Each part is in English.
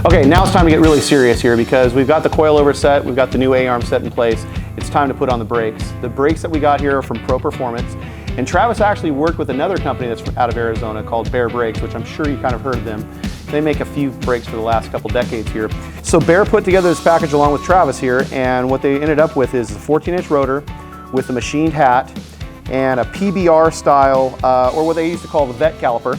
Okay, now it's time to get really serious here because we've got the coilover set, we've got the new A-arm set in place. It's time to put on the brakes. The brakes that we got here are from Pro Performance, and Travis actually worked with another company that's out of Arizona called Bear Brakes, which I'm sure you kind of heard of them. They make a few brakes for the last couple decades here. So Bear put together this package along with Travis here, and what they ended up with is a 14-inch rotor with a machined hat and a PBR style, or what they used to call the vet caliper.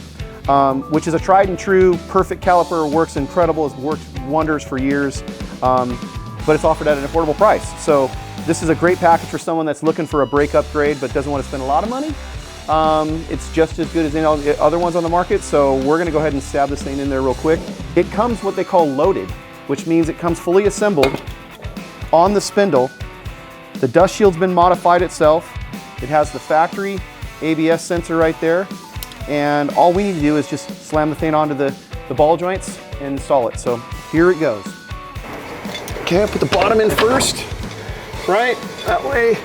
Which is a tried and true, perfect caliper, works incredible, has worked wonders for years, but it's offered at an affordable price. So this is a great package for someone that's looking for a brake upgrade but doesn't want to spend a lot of money. It's just as good as any other ones on the market, so we're gonna go ahead and stab this thing in there real quick. It comes what they call loaded, which means it comes fully assembled on the spindle. The dust shield's been modified itself. It has the factory ABS sensor right there. And all we need to do is just slam the thing onto the ball joints and install it. So here it goes. Okay, I put the bottom in first, right? That way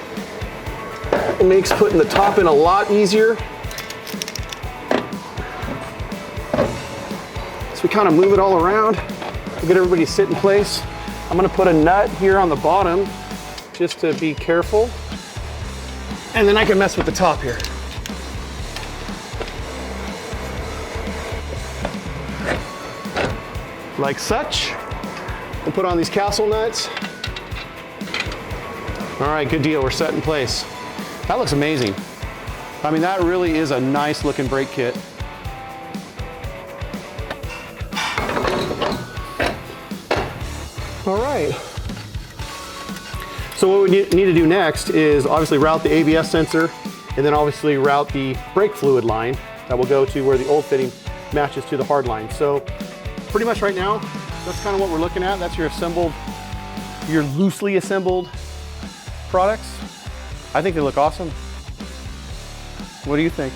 it makes putting the top in a lot easier. So we kind of move it all around, we'll get everybody to sit in place. I'm gonna put a nut here on the bottom just to be careful. And then I can mess with the top here. Like such. We'll put on these castle nuts. All right, good deal, we're set in place. That looks amazing. I mean, that really is a nice looking brake kit. All right. So what we need to do next is obviously route the ABS sensor and then obviously route the brake fluid line that will go to where the old fitting matches to the hard line. So pretty much right now, that's kind of what we're looking at. That's your loosely assembled products. I think they look awesome. What do you think?